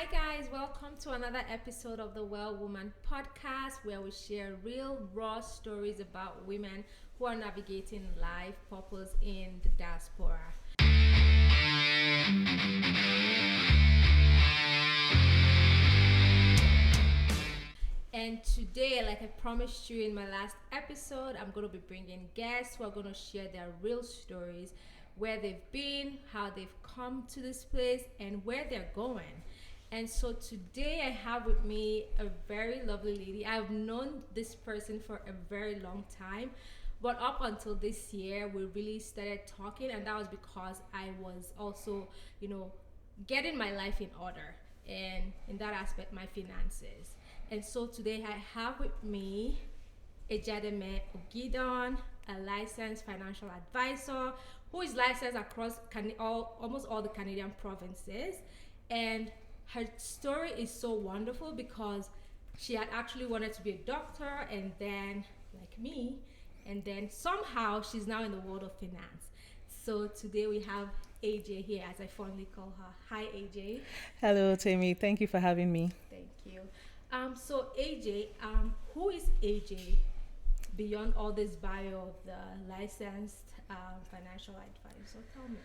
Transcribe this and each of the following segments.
Hi, guys, welcome to another episode of the Well Woman podcast where we share real, raw stories about women who are navigating life purpose in the diaspora. And today, like I promised you in my last episode, I'm going to be bringing guests who are going to share their real stories, where they've been, how they've come to this place, and where they're going. And so today I have with me a very lovely lady. I've known this person for a very long time, but up until this year, we really started talking, and that was because I was also, you know, getting my life in order, and in that aspect, my finances. And so today I have with me Ejademe Ogidon, a licensed financial advisor who is licensed across almost all the Canadian provinces. And her story is so wonderful because she had actually wanted to be a doctor, and then, like me, and then somehow she's now in the world of finance. So today we have AJ here, as I fondly call her. Hi, AJ. Hello, Tammy. Thank you for having me. Thank you. So AJ, who is AJ beyond all this bio of the licensed financial advisor? Tell me.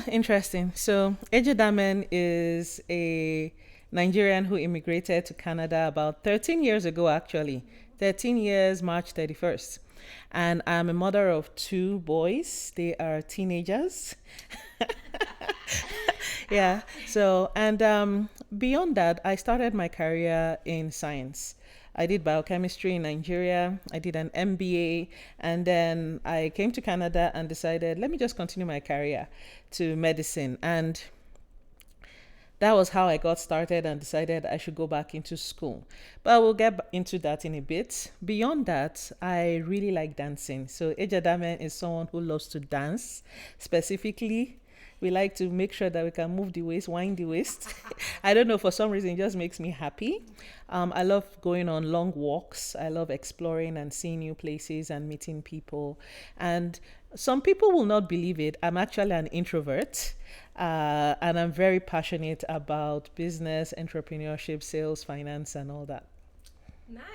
Interesting. So, Eje Damen is a Nigerian who immigrated to Canada about 13 years ago, actually. 13 years, March 31st. And I'm a mother of two boys. They are teenagers. Yeah. So, and beyond that, I started my career in science. I did biochemistry in Nigeria. I did an MBA, and then I came to Canada and decided, let me just continue my career to medicine. And that was how I got started and decided I should go back into school. But we'll get into that in a bit. Beyond that, I really like dancing. So Ejadame is someone who loves to dance. Specifically, we like to make sure that we can move the waist, wind the waist. I don't know, for some reason, it just makes me happy. I love going on long walks. I love exploring and seeing new places and meeting people. And some people will not believe it. I'm actually an introvert. And I'm very passionate about business, entrepreneurship, sales, finance, and all that. Nice.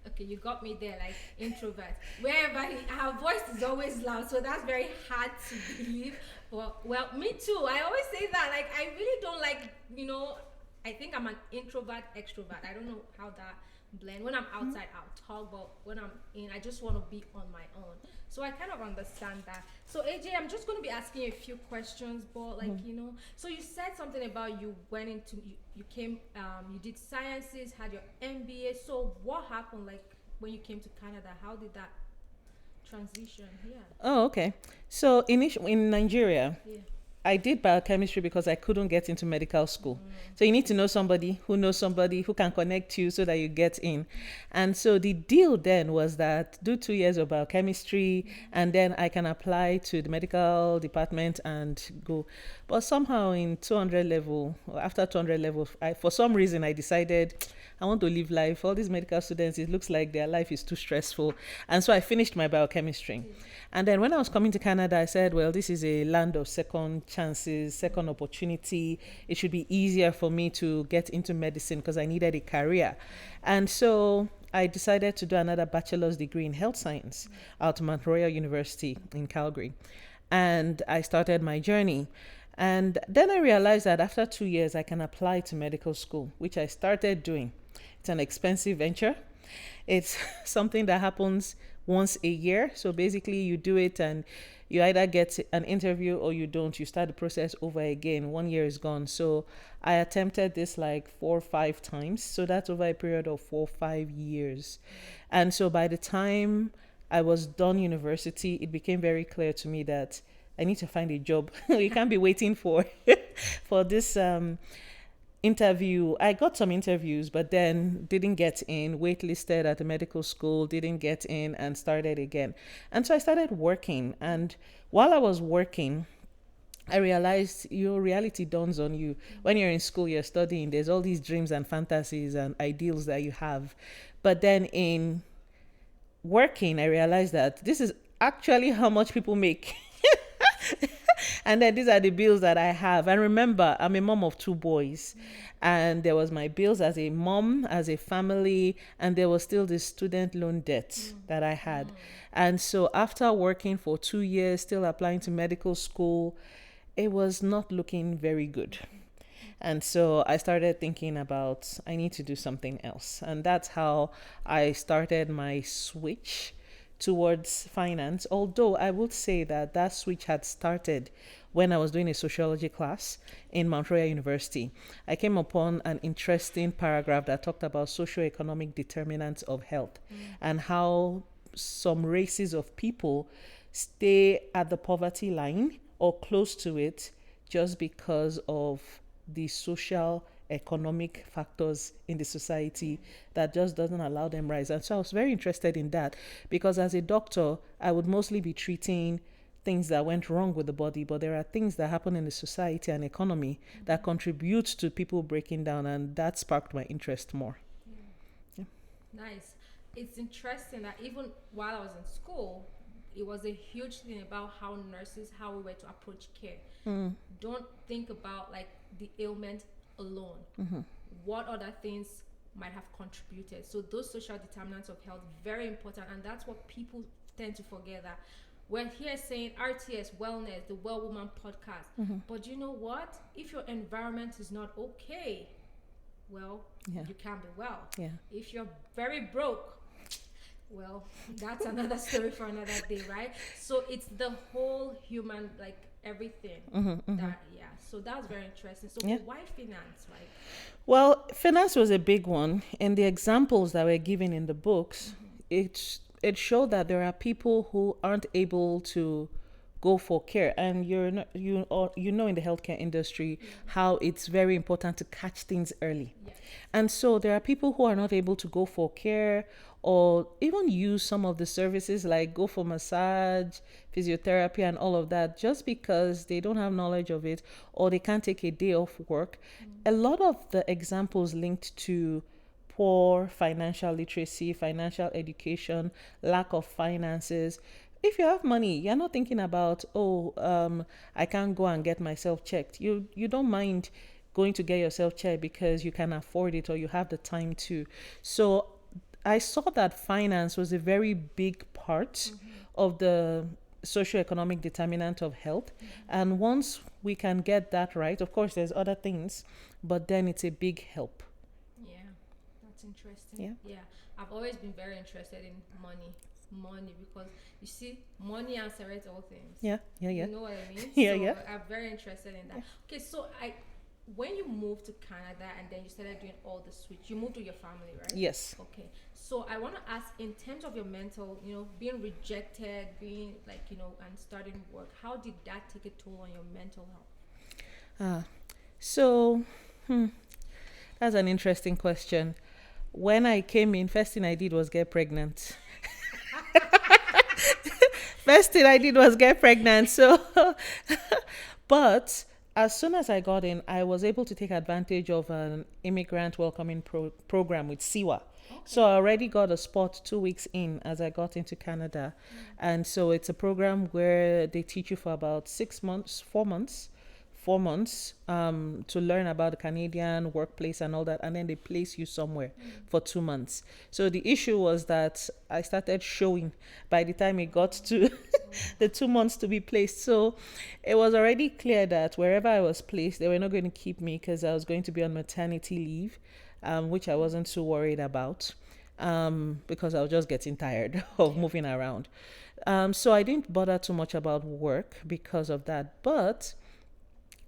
Okay, you got me there, like introvert. Wherever her voice is always loud, so that's very hard to believe. Well, me too. I always say that. Like, I really don't like, I think I'm an introvert, extrovert. I don't know how that blend. When I'm outside, I'll talk, but when I'm in, I just want to be on my own. So I kind of understand that. So AJ, I'm just going to be asking you a few questions, but so you said something about you went into, you came, you did sciences, had your MBA. So what happened, like, when you came to Canada? How did that transition here? Oh, okay. So in Nigeria, Yeah. I did biochemistry because I couldn't get into medical school. So you need to know somebody who knows somebody who can connect you so that you get in. And so the deal then was that do 2 years of biochemistry and then I can apply to the medical department and go. But somehow in 200 level, or after 200 level, for some reason I decided I want to live life. All these medical students, it looks like their life is too stressful. And so I finished my biochemistry. And then when I was coming to Canada, I said, well, this is a land of second chances, second opportunity. It should be easier for me to get into medicine because I needed a career. And so I decided to do another bachelor's degree in health science at Mount Royal University in Calgary. And I started my journey. And then I realized that after 2 years, I can apply to medical school, which I started doing. It's an expensive venture. It's something that happens once a year. So basically you do it and you either get an interview or you don't. You start the process over again. 1 year is gone. So I attempted this like 4 or 5 times. So that's over a period of 4 or 5 years. And so by the time I was done university, it became very clear to me that I need to find a job. You can't be waiting for for this interview. I got some interviews, but then didn't get in, waitlisted at the medical school, didn't get in, and started again. And so I started working. And while I was working, I realized your reality dawns on you. When you're in school, you're studying, there's all these dreams and fantasies and ideals that you have. But then in working, I realized that this is actually how much people make. And then these are the bills that I have. And remember, I'm a mom of two boys. And there was my bills as a mom, as a family, and there was still the student loan debt that I had. And so after working for 2 years, still applying to medical school, it was not looking very good. And so I started thinking about I need to do something else. And that's how I started my switch towards finance. Although I would say that that switch had started when I was doing a sociology class in Mount Royal University. I came upon an interesting paragraph that talked about socioeconomic determinants of health and how some races of people stay at the poverty line or close to it just because of the social economic factors in the society that just doesn't allow them rise. And so I was very interested in that because as a doctor, I would mostly be treating things that went wrong with the body, but there are things that happen in the society and economy that contribute to people breaking down, and that sparked my interest more. Yeah. Nice. It's interesting that even while I was in school, it was a huge thing about how nurses, how we were to approach care. Don't think about like the ailment alone. What other things might have contributed? So those social determinants of health, very important, and that's what people tend to forget, that we're here saying RTS, wellness, the Well Woman podcast. But you know what? If your environment is not okay, well, you can't be well. If you're very broke, well, that's another story for another day, right? So it's the whole human, like everything. That, so that was very interesting. So why finance, right? Well, finance was a big one. In the examples that were given in the books, it showed that there are people who aren't able to go for care, and you know in the healthcare industry how it's very important to catch things early. And so there are people who are not able to go for care or even use some of the services like go for massage, physiotherapy and all of that just because they don't have knowledge of it or they can't take a day off work. A lot of the examples linked to poor financial literacy, financial education, lack of finances. If you have money, you're not thinking about, I can't go and get myself checked. You don't mind going to get yourself checked because you can afford it or you have the time to. So I saw that finance was a very big part of the socioeconomic determinant of health. And once we can get that right, of course, there's other things, but then it's a big help. Yeah, that's interesting. Yeah. I've always been very interested in money because you see, money answers all things. Yeah. You know what I mean? I'm very interested in that. Okay, so when you moved to Canada and then you started doing all the switch, you moved with your family, right? Yes. Okay. So I want to ask, in terms of your mental, being rejected, being and starting work, how did that take a toll on your mental health? So that's an interesting question. When I came in, first thing I did was get pregnant. So, but as soon as I got in, I was able to take advantage of an immigrant welcoming program with SIWA. Okay. So I already got a spot 2 weeks in as I got into Canada. And so it's a program where they teach you for about 4 months to learn about the Canadian workplace and all that, and then they place you somewhere for 2 months. So the issue was that I started showing by the time it got to the 2 months to be placed. So it was already clear that wherever I was placed, they were not going to keep me because I was going to be on maternity leave, which I wasn't too worried about because I was just getting tired of moving around. So I didn't bother too much about work because of that. But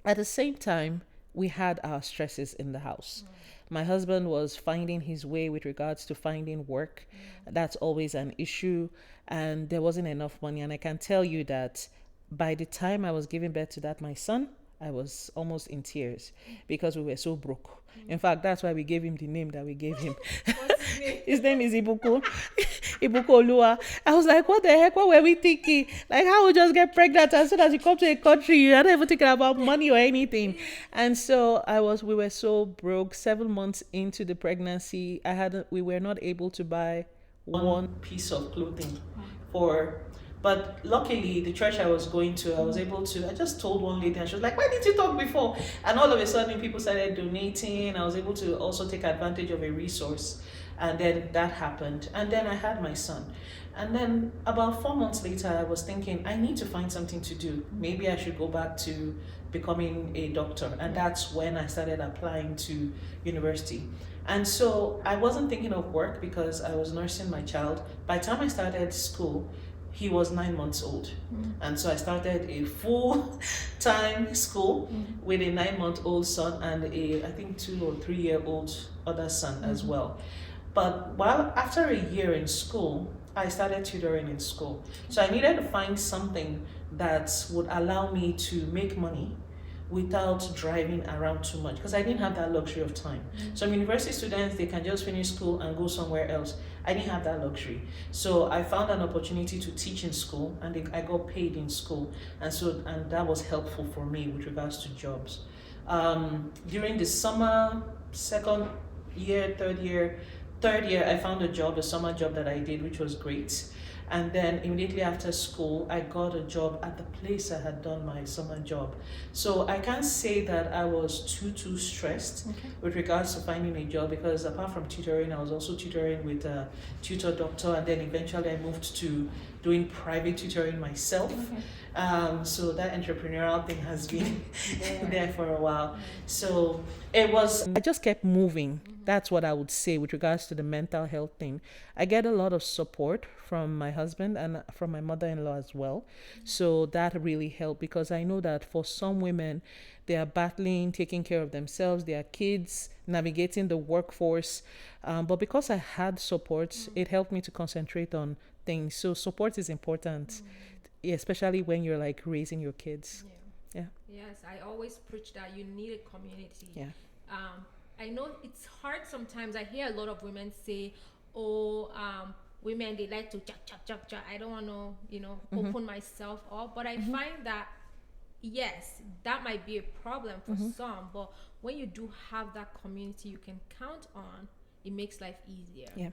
at the same time, we had our stresses in the house. My husband was finding his way with regards to finding work. That's always an issue. And there wasn't enough money. And I can tell you that by the time I was giving birth to my son, I was almost in tears because we were so broke. In fact, that's why we gave him the name that we gave him. What's his name? His name is Ibuko. Ibuko Lua. I was like, what the heck? What were we thinking? Like, how we just get pregnant as soon as you come to a country, you're not even thinking about money or anything. And so we were so broke. 7 months into the pregnancy, we were not able to buy one piece of clothing but But luckily, the church I was going to, I was able to, I just told one lady, and she was like, why didn't you talk before? And all of a sudden, people started donating. I was able to also take advantage of a resource. And then that happened. And then I had my son. And then about 4 months later, I was thinking, I need to find something to do. Maybe I should go back to becoming a doctor. And that's when I started applying to university. And so I wasn't thinking of work because I was nursing my child. By the time I started school, he was 9 months old. And so I started a full-time school with a 9-month-old son and I think 2 or 3 year old other son as well. But after a year in school, I started tutoring in school. So I needed to find something that would allow me to make money without driving around too much, because I didn't have that luxury of time. Some university students, they can just finish school and go somewhere else. I didn't have that luxury. So I found an opportunity to teach in school, and I got paid in school. And that was helpful for me with regards to jobs. During the summer, third year, I found a summer job that I did, which was great. And then immediately after school, I got a job at the place I had done my summer job. So I can't say that I was too stressed with regards to finding a job, because apart from tutoring, I was also tutoring with a tutor doctor, and then eventually I moved to doing private tutoring myself. So that entrepreneurial thing has been there for a while. So I just kept moving. That's what I would say with regards to the mental health thing. I get a lot of support from my husband and from my mother-in-law as well. So that really helped, because I know that for some women, they are battling, taking care of themselves, their kids, navigating the workforce. But because I had support, it helped me to concentrate on things. So support is important, especially when you're like raising your kids. Yes, I always preach that you need a community. I know it's hard sometimes. I hear a lot of women say, women, they like to cha. I don't want to, open myself up. But I find that, yes, that might be a problem for some. But when you do have that community you can count on, it makes life easier.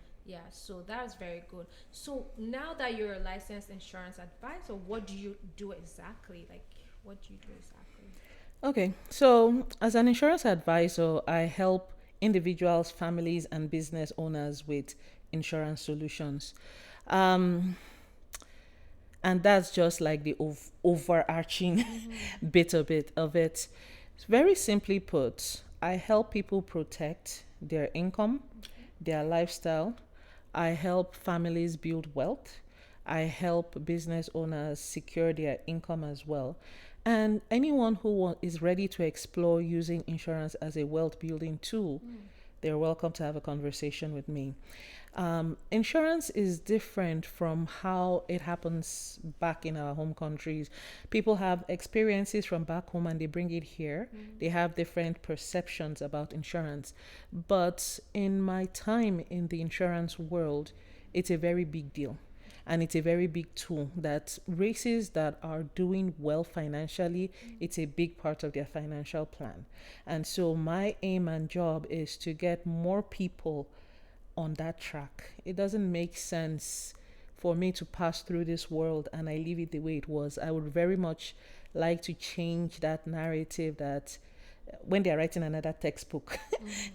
So that's very good. So now that you're a licensed insurance advisor, what do you do exactly? What do you do exactly? Okay, so as an insurance advisor, I help individuals, families, and business owners with insurance solutions. And that's just like the overarching bit of it. Very simply put, I help people protect their income, their lifestyle. I help families build wealth. I help business owners secure their income as well. And anyone who is ready to explore using insurance as a wealth building tool, they're welcome to have a conversation with me. Insurance is different from how it happens back in our home countries. People have experiences from back home and they bring it here. They have different perceptions about insurance. But in my time in the insurance world, it's a very big deal. And it's a very big tool that races that are doing well financially, it's a big part of their financial plan. And so my aim and job is to get more people on that track. It doesn't make sense for me to pass through this world and I leave it the way it was. I would very much like to change that narrative that when they're writing another textbook,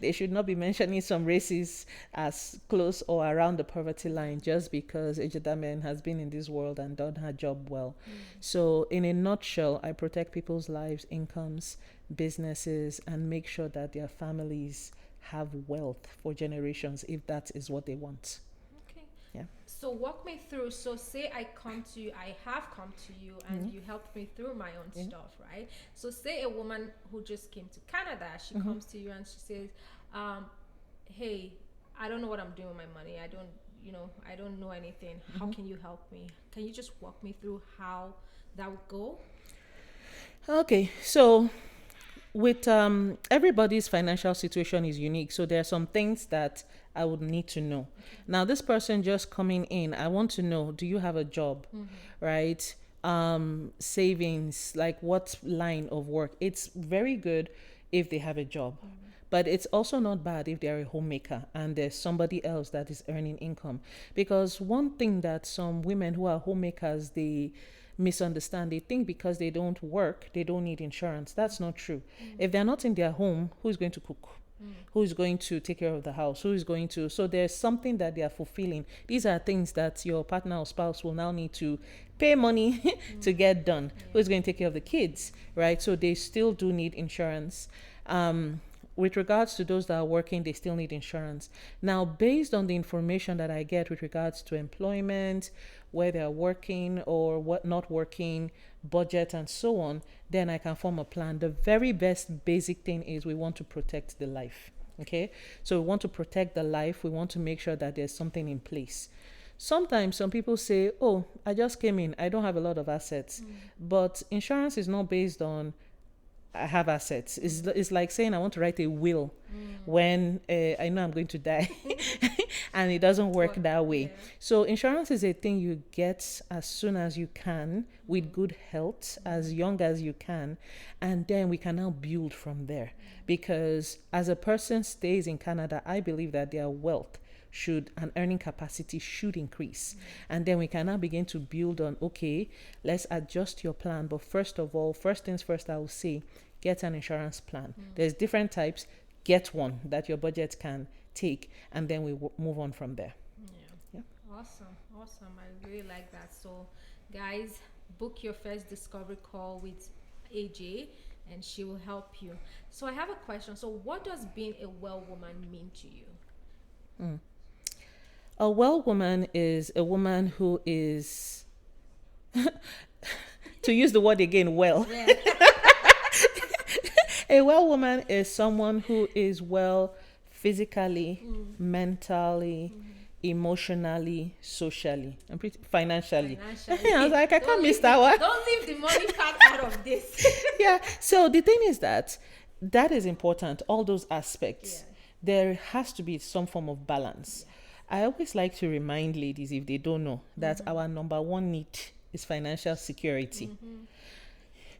they should not be mentioning some races as close or around the poverty line just because Ejidame has been in this world and done her job well. So in a nutshell, I protect people's lives, incomes, businesses, and make sure that their families have wealth for generations if that is what they want. So walk me through. So say I have come to you and you helped me through my own stuff, right? So say a woman who just came to Canada, she comes to you and she says, hey, I don't know what I'm doing with my money. I don't know anything. How can you help me? Can you just walk me through how that would go? Okay, so with everybody's financial situation is unique, so there are some things that I would need to know. Now this person just coming in, I want to know, do you have a job? Right? Savings, like what line of work? It's very good if they have a job, But it's also not bad if they're a homemaker and there's somebody else that is earning income. Because one thing that some women who are homemakers, they misunderstand, they think because they don't work, they don't need insurance. That's not true. If they're not in their home, who's going to cook? Who's going to take care of the house? Who is going to? So there's something that they are fulfilling. These are things that your partner or spouse will now need to pay money to get done. Who's going to take care of the kids, right? So they still do need insurance. With regards to those that are working, they still need insurance. Now, based on the information that I get with regards to employment, where they're working or what not working, budget, and so on, then I can form a plan. The very best basic thing is we want to protect the life. Okay, so we want to protect the life. We want to make sure that there's something in place. Sometimes some people say, oh, I just came in, I don't have a lot of assets. But insurance is not based on I have assets. It's like saying I want to write a will when I know I'm going to die and it doesn't work that way. Yeah. So insurance is a thing you get as soon as you can with good health, as young as you can, and then we can now build from there. Because as a person stays in Canada, I believe that their wealth should and earning capacity should increase, and then we can now begin to build on, okay, let's adjust your plan. But first of all, first things first, I will say get an insurance plan. There's different types. Get one that your budget can take, and then we move on from there. Yeah. Awesome. I really like that. So, guys, book your first discovery call with AJ and she will help you. So, I have a question. So, what does being a well woman mean to you? A well woman is a woman who is, to use the word again, well. Yeah. A well woman is someone who is well physically, mentally, emotionally, socially, and financially. I was like, I can't miss that one. Don't leave the money part out of this. Yeah. So the thing is that is important. All those aspects. Yeah. There has to be some form of balance. I always like to remind ladies, if they don't know, that our number one need is financial security.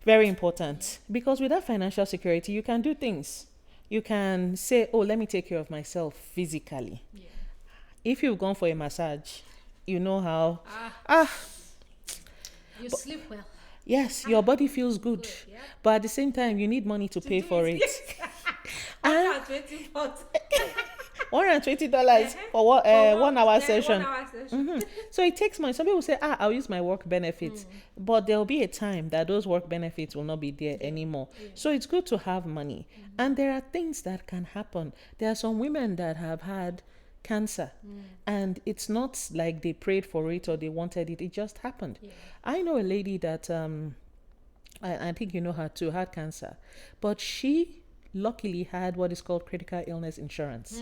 Very important. Because without financial security, you can do things. You can say, oh, let me take care of myself physically. Yeah. If you've gone for a massage, you know how, You sleep well. yes, your body feels good. Yeah. But at the same time, you need money to pay for it. Ah, 20 bucks. $120 for what, 1 hour session. 1 hour session. So it takes money. Some people say, I'll use my work benefits. But there'll be a time that those work benefits will not be there anymore. So it's good to have money. And there are things that can happen. There are some women that have had cancer. And it's not like they prayed for it or they wanted it. It just happened. Yeah. I know a lady that, I think you know her too, had cancer. But she luckily had what is called critical illness insurance.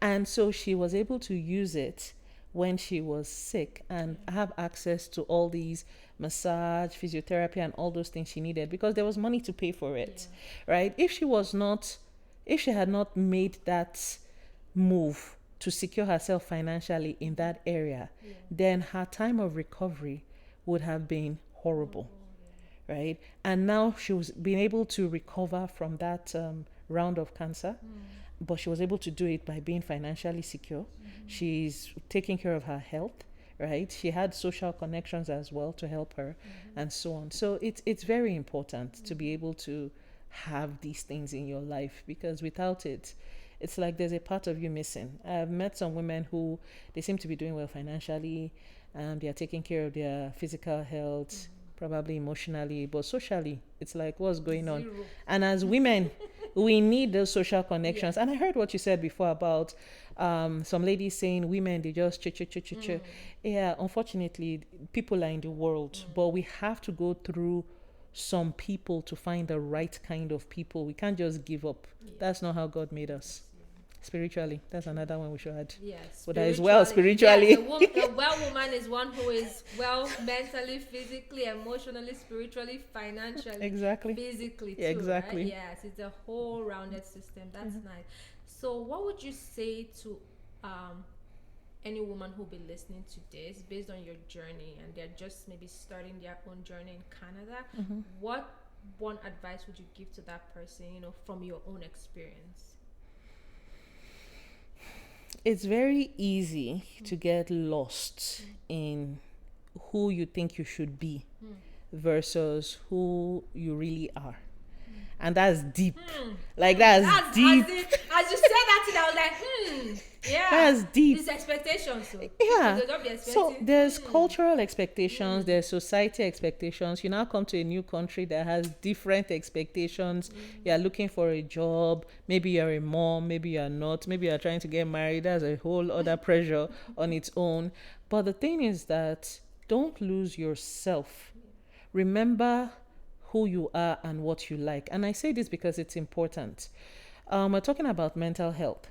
And so she was able to use it when she was sick and have access to all these massage, physiotherapy, and all those things she needed because there was money to pay for it, right? If she had not made that move to secure herself financially in that area, then her time of recovery would have been horrible. Right? And now she was being able to recover from that round of cancer, but she was able to do it by being financially secure. She's taking care of her health, right? She had social connections as well to help her, and so on. So it's very important to be able to have these things in your life, because without it, it's like there's a part of you missing. I've met some women who they seem to be doing well financially, they are taking care of their physical health, probably emotionally, but socially, it's like, what's going on? And as women, we need those social connections. And I heard what you said before about some ladies saying women, they just Yeah, unfortunately, people are in the world, but we have to go through some people to find the right kind of people. We can't just give up. That's not how God made us. Spiritually, that's another one we should add. Yes. But that is well spiritually. Yes, a well woman is one who is well mentally, physically, emotionally, spiritually, financially, Exactly. physically too. Exactly. Right? Yes, it's a whole rounded system. That's nice. So, what would you say to any woman who'll be listening to this based on your journey and they're just maybe starting their own journey in Canada? What one advice would you give to that person, from your own experience? It's very easy to get lost in who you think you should be versus who you really are. And that's deep. Like that's deep. As you said that thing, I was like, yeah. That's deep. It's expectations. So. Yeah. They don't be So expecting. there's cultural expectations, there's society expectations. You now come to a new country that has different expectations. You're looking for a job. Maybe you're a mom, maybe you're not. Maybe you're trying to get married. That's a whole other pressure on its own. But the thing is that don't lose yourself. Remember who you are and what you like. And I say this because it's important. We're talking about mental health.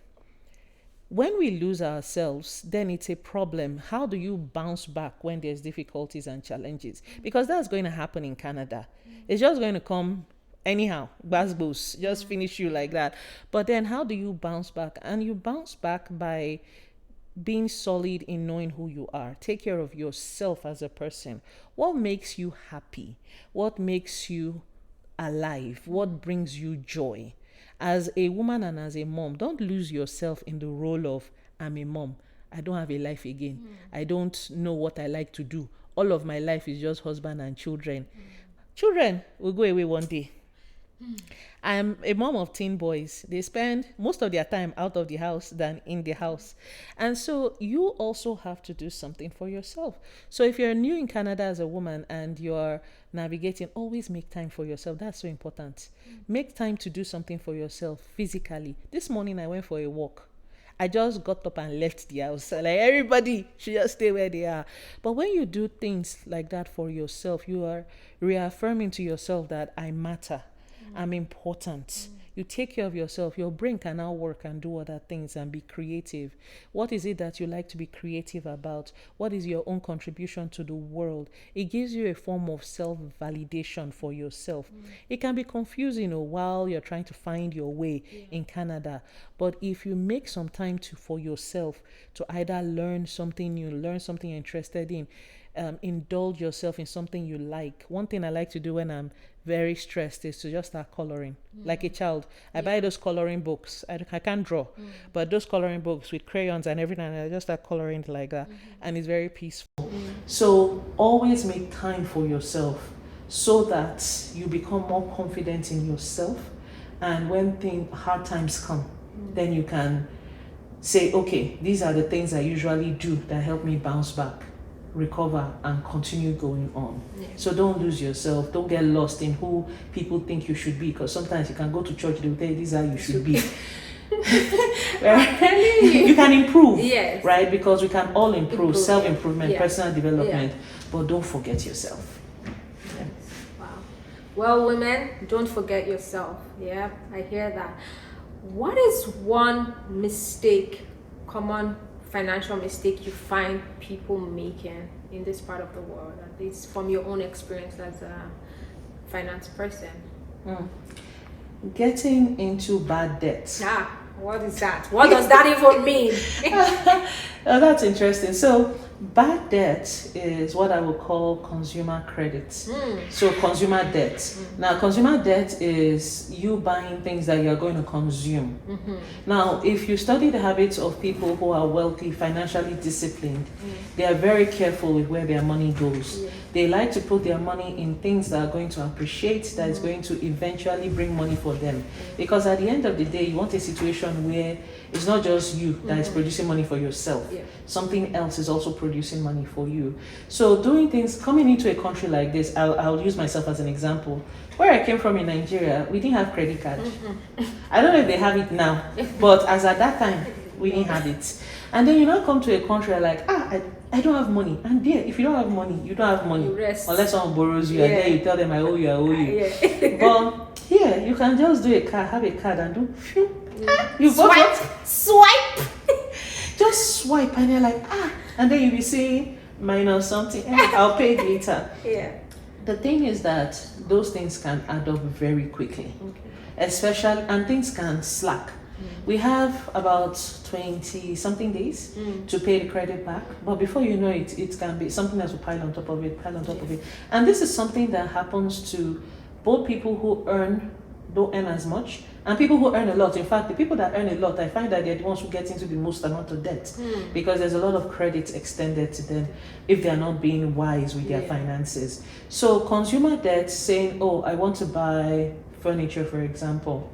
When we lose ourselves, then it's a problem. How do you bounce back when there's difficulties and challenges? Because that's going to happen in Canada. It's just going to come anyhow, basbos, just finish you like that. But then how do you bounce back? And you bounce back by being solid in knowing who you are. Take care of yourself as a person. What makes you happy? What makes you alive? What brings you joy? As a woman and as a mom, don't lose yourself in the role of I'm a mom. I don't have a life again. I don't know what I like to do. All of my life is just husband and children. Children will go away one day. I'm a mom of teen boys. They spend most of their time out of the house than in the house. And so you also have to do something for yourself. So if you're new in Canada as a woman and you're navigating, always make time for yourself. That's so important. Make time to do something for yourself physically. This morning I went for a walk. I just got up and left the house. Like everybody should just stay where they are. But when you do things like that for yourself, you are reaffirming to yourself that I matter. I'm important. You take care of yourself. Your brain can now work and do other things and be creative. What is it that you like to be creative about? What is your own contribution to the world? It gives you a form of self-validation for yourself. It can be confusing while you're trying to find your way in Canada. But if you make some time for yourself to either learn something new, learn something you're interested in, indulge yourself in something you like. One thing I like to do when I'm very stressed is to just start coloring like a child. I buy those coloring books. I can't draw, but those coloring books with crayons and everything, and I just start coloring like that, and it's very peaceful. So always make time for yourself so that you become more confident in yourself, and when hard times come, then you can say, okay, these are the things I usually do that help me bounce back, recover, and continue going on. So don't lose yourself. Don't get lost in who people think you should be, because sometimes you can go to church, they'll tell you this is how you should be. You can improve, right? Because we can all improve. Self-improvement, personal development, but don't forget yourself. Wow. Well, women, don't forget yourself. Yeah, I hear that. What is one common financial mistake you find people making in this part of the world, at least from your own experience as a finance person? Getting into bad debt. What is that? What does that even mean? Oh, that's interesting. So bad debt is what I would call consumer credit. So consumer debt. Now, consumer debt is you buying things that you're going to consume. Now, if you study the habits of people who are wealthy, financially disciplined, they are very careful with where their money goes. They like to put their money in things that are going to appreciate, that is going to eventually bring money for them. Because at the end of the day, you want a situation where it's not just you that is producing money for yourself. Something else is also producing money for you. So doing things, coming into a country like this, I'll use myself as an example. Where I came from in Nigeria, we didn't have credit card. I don't know if they have it now, but as at that time, we didn't have it. And then you now come to a country like, I don't have money. And there, if you don't have money, you don't have money. Unless someone borrows you, and then you tell them, I owe you, I owe you. But here, you can just do have a card and do, you Swipe. Just swipe, and you're like, and then you'll be saying minus something, I'll pay later. The thing is that those things can add up very quickly, especially, and things can slack. We have about 20 something days to pay the credit back, but before you know it, it can be something that will pile on top of it. And this is something that happens to both people who don't earn as much, And people who earn a lot, in fact, the people that earn a lot, I find that they're the ones who get into the most amount of debt because there's a lot of credit extended to them if they're not being wise with their finances. So consumer debt, saying, oh, I want to buy furniture, for example,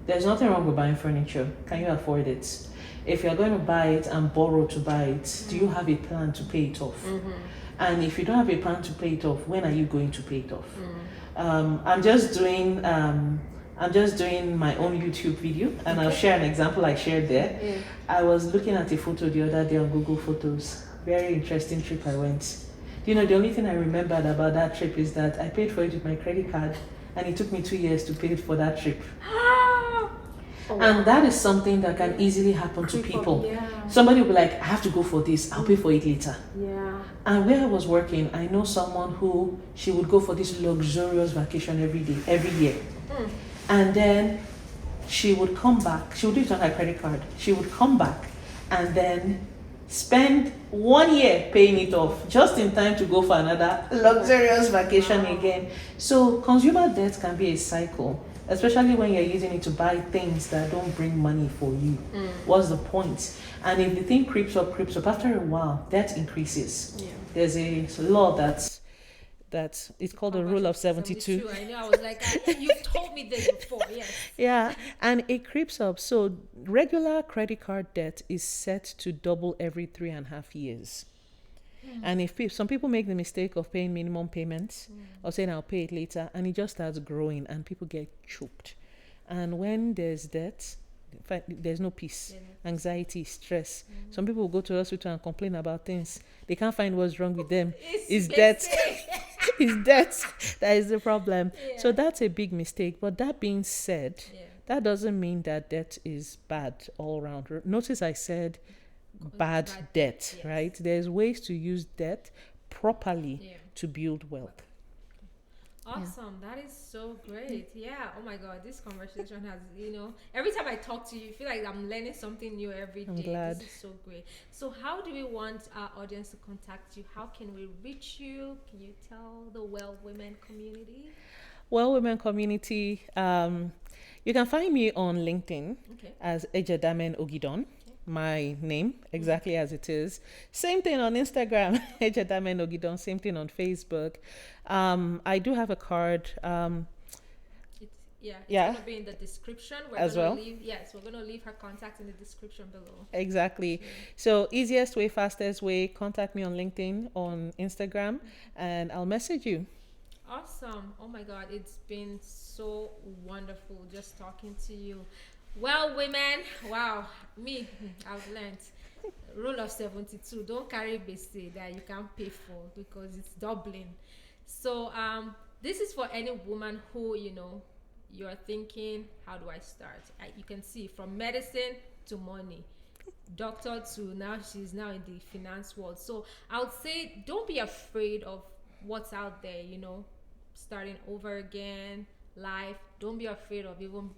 there's nothing wrong with buying furniture. Can you afford it? If you're going to buy it and borrow to buy it, do you have a plan to pay it off? And if you don't have a plan to pay it off, when are you going to pay it off? I'm just doing my own YouTube video, and I'll share an example I shared there. I was looking at a photo the other day on Google Photos. Very interesting trip I went. You know, the only thing I remembered about that trip is that I paid for it with my credit card, and it took me 2 years to pay for that trip. And that is something that can easily happen to people. Somebody will be like, I have to go for this, I'll pay for it later. And where I was working, I know someone who, she would go for this luxurious vacation every year. And then she would come back, she would do it on her credit card. She would come back and then spend 1 year paying it off just in time to go for another luxurious vacation again. So consumer debt can be a cycle, especially when you're using it to buy things that don't bring money for you. What's the point? And if the thing creeps up, after a while, debt increases. There's a law that it's called the rule of 72. I know, I was like, you've told me this before, yes. Yeah, and it creeps up. So regular credit card debt is set to double every 3.5 years. And if some people make the mistake of paying minimum payments or saying I'll pay it later, and it just starts growing and people get choked. And when there's debt, there's no peace, anxiety, stress. Some people will go to the hospital and complain about things. They can't find what's wrong with them. It's debt. It's debt. That is the problem. So that's a big mistake. But that being said, that doesn't mean that debt is bad all around. Notice I said bad debt, right? There's ways to use debt properly to build wealth. Awesome. That is so great. Yeah. Oh my God. This conversation has, every time I talk to you, I feel like I'm learning something new every day. I'm glad. This is so great. So how do we want our audience to contact you? How can we reach you? Can you tell the Well Women community? Well Women community, you can find me on LinkedIn as Ejadamen Ogidon. My name, exactly as it is. Same thing on Instagram, Ejadamen Ogidon. Same thing on Facebook. I do have a card. It's going to be in the description. We're going to leave her contact in the description below. Exactly. So easiest way, fastest way, contact me on LinkedIn, on Instagram, and I'll message you. Awesome. Oh my God. It's been so wonderful just talking to you. Well, women, wow, I've learned rule of 72. Don't carry basic that you can't pay for because it's doubling. So this is for any woman who, you're thinking, how do I start? You can see from medicine to money, doctor to now she's now in the finance world. So I would say don't be afraid of what's out there, starting over again, life. Don't be afraid of even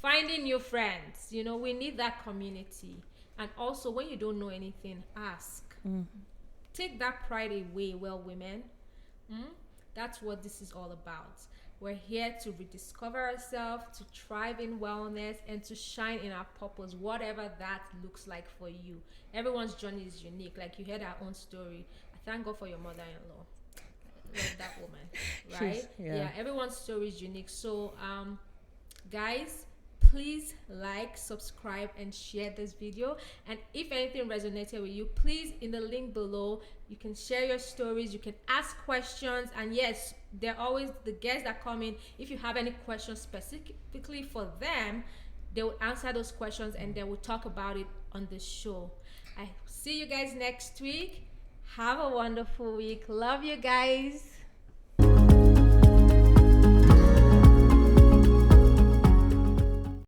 finding new friends. We need that community. And also, when you don't know anything, ask. Take that pride away, well, women. That's what this is all about. We're here to rediscover ourselves, to thrive in wellness, and to shine in our purpose, whatever that looks like for you. Everyone's journey is unique. Like you heard our own story. I thank God for your mother-in-law. Love that woman, right? Yeah, everyone's story is unique. So, guys, please like, subscribe, and share this video. And if anything resonated with you, please, in the link below, you can share your stories, you can ask questions. And yes, they're always the guests that come in. If you have any questions specifically for them, they will answer those questions and they will talk about it on the show. I see you guys next week. Have a wonderful week. Love you guys.